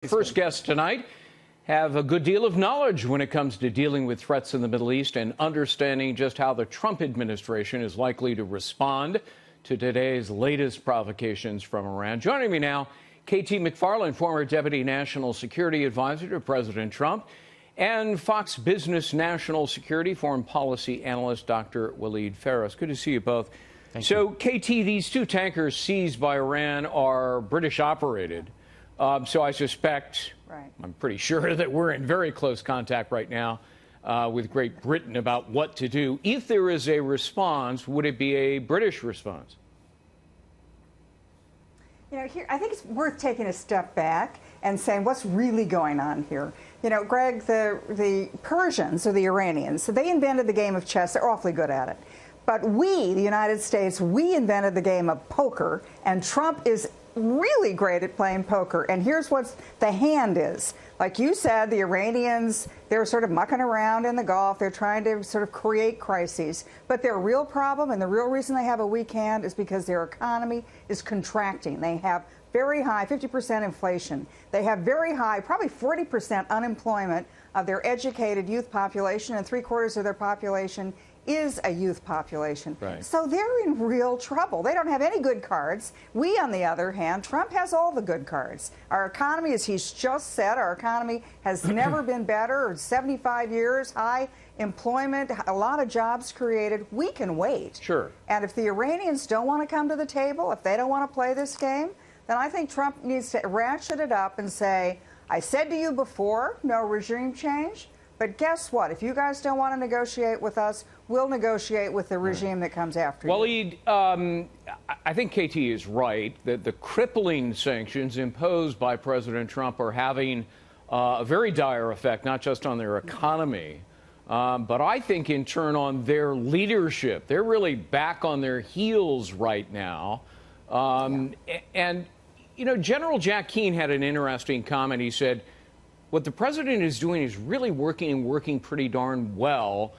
First guests tonight have a good deal of knowledge when it comes to dealing with threats in the Middle East and understanding just how the Trump administration is likely to respond to today's latest provocations from Iran. Joining me now, KT McFarland, former Deputy National Security Advisor to President Trump, and Fox Business National Security Foreign Policy Analyst Dr. Waleed Phares. Good to see you both. Thank you. KT, these two tankers seized by Iran are British-operated. So I suspect, I'm pretty sure that we're in very close contact right now with Great Britain about what to do. If there is a response, would it be a British response? You know, here, I think it's worth taking a step back and saying what's really going on here. You know, Greg, the Persians or the Iranians, they invented the game of chess. They're awfully good at it. But we, the United States, we invented the game of poker, and Trump is really great at playing poker. And here's what the hand is. Like you said, the Iranians, they're sort of mucking around in the Gulf. They're trying to sort of create crises. But their real problem and the real reason they have a weak hand is because their economy is contracting. They have very high, 50% inflation. They have very high, probably 40% unemployment of their educated youth population, and 3/4 of their population is a youth population. Right. So they're in real trouble. They don't have any good cards. We, on the other hand, Trump has all the good cards. Our economy, as he's just said, our economy has never been better. 75 years, high employment, a lot of jobs created. We can wait. Sure. And if the Iranians don't want to come to the table, if they don't want to play this game, then I think Trump needs to ratchet it up and say, I said to you before, no regime change. But guess what? If you guys don't want to negotiate with us, we'll negotiate with the regime that comes after you. Waleed, I think KT is right that the crippling sanctions imposed by President Trump are having a very dire effect, not just on their economy, but I think in turn on their leadership. They're really back on their heels right now. And, you know, General Jack Keane had an interesting comment. He said, what the president is doing is really working pretty darn well.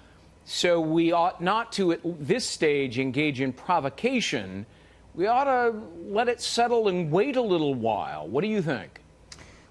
So we ought not to, at this stage, engage in provocation. We ought to let it settle and wait a little while. What do you think?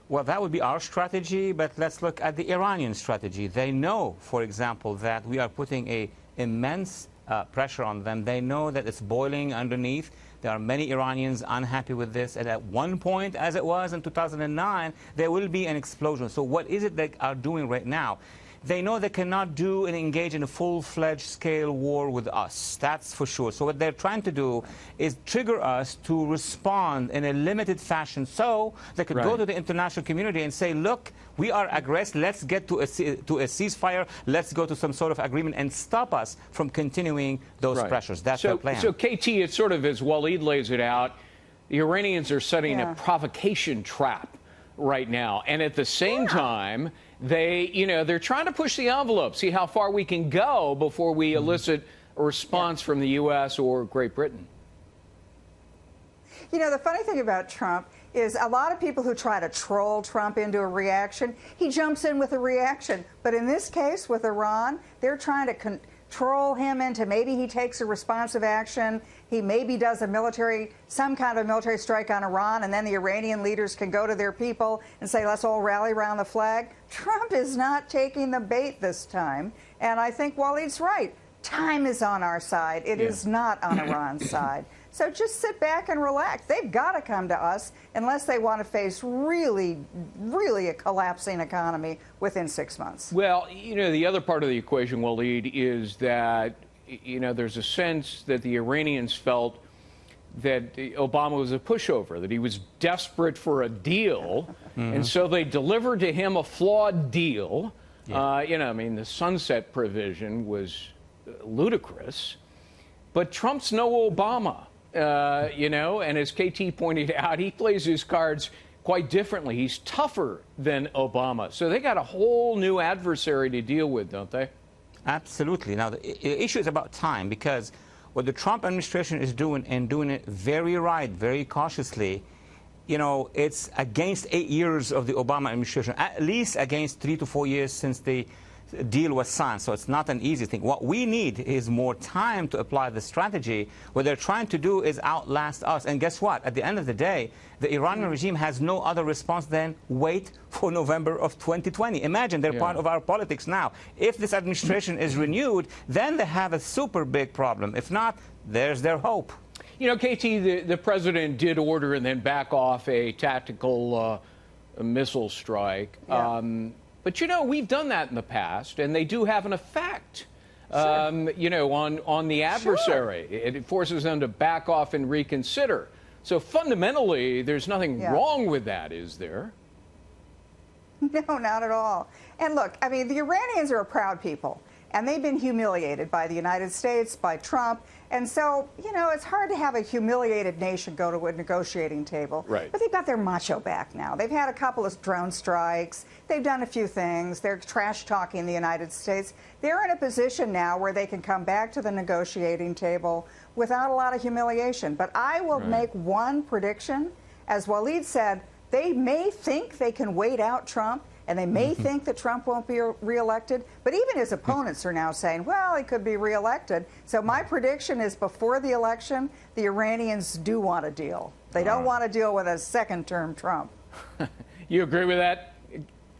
Well, that would be our strategy, but let's look at the Iranian strategy. They know, for example, that we are putting immense pressure on them. They know that it's boiling underneath. There are many Iranians unhappy with this, and at one point, as it was in 2009, there will be an explosion. So what is it they are doing right now? They know they cannot do and engage in a full-fledged scale war with us. That's for sure. So what they're trying to do is trigger us to respond in a limited fashion so they could go to the international community and say, look, we are aggressed. Let's get to a ceasefire. Let's go to some sort of agreement and stop us from continuing those pressures. That's their plan. So, KT, it's sort of as Waleed lays it out, the Iranians are setting a provocation trap right now. And at the same time, they're trying to push the envelope, see how far we can go before we elicit a response from the U.S. or Great Britain. You know, the funny thing about Trump is a lot of people who try to troll Trump into a reaction, he jumps in with a reaction. But in this case with Iran, they're trying to control him into maybe he takes a responsive action. He maybe does some kind of military strike on Iran, and then the Iranian leaders can go to their people and say, let's all rally around the flag. Trump is not taking the bait this time. And I think Waleed's right. Time is on our side. It is not on Iran's side. So just sit back and relax. They've got to come to us unless they want to face really, really a collapsing economy within 6 months. Well, you know, the other part of the equation, Waleed, is that, you know, there's a sense that the Iranians felt that Obama was a pushover, that he was desperate for a deal, and so they delivered to him a flawed deal. You know, I mean, the sunset provision was ludicrous, but Trump's no Obama. You know, and as KT pointed out, he plays his cards quite differently. He's tougher than Obama. So they got a whole new adversary to deal with, don't they? Absolutely. Now, the issue is about time, because what the Trump administration is doing, and doing it very right, very cautiously, you know, it's against 8 years of the Obama administration, at least against 3 to 4 years since the deal was signed, so it's not an easy thing. What we need is more time to apply the strategy. What they're trying to do is outlast us. And guess what? At the end of the day, the Iranian regime has no other response than wait for November of 2020. Imagine they're part of our politics now. If this administration is renewed, then they have a super big problem. If not, there's their hope. You know, KT, the president did order and then back off a tactical missile strike. Yeah. But, you know, we've done that in the past, and they do have an effect, Sure. you know, on the adversary. Sure. It forces them to back off and reconsider. So fundamentally, there's nothing wrong with that, is there? No, not at all. And look, I mean, the Iranians are a proud people, and they've been humiliated by the United States, by Trump. And so, you know, it's hard to have a humiliated nation go to a negotiating table. Right. But they've got their macho back now. They've had a couple of drone strikes. They've done a few things. They're trash-talking the United States. They're in a position now where they can come back to the negotiating table without a lot of humiliation. But I will make one prediction. As Waleed said, they may think they can wait out Trump, and they may think that Trump won't be reelected, but even his opponents are now saying, well, he could be reelected. So my prediction is before the election, the Iranians do want a deal. They don't want to deal with a second-term Trump. You agree with that,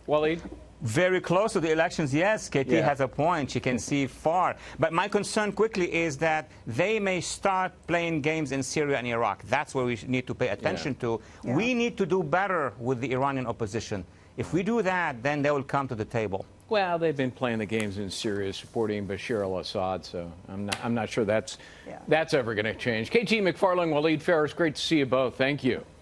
Waleed? Very close to the elections, yes. KT has a point. She can see far. But my concern quickly is that they may start playing games in Syria and Iraq. That's where we need to pay attention to. Yeah. We need to do better with the Iranian opposition. If we do that, then they will come to the table. Well, they've been playing the games in Syria supporting Bashar al-Assad, so I'm not sure that's ever going to change. KT, McFarland, Waleed, Phares, great to see you both. Thank you.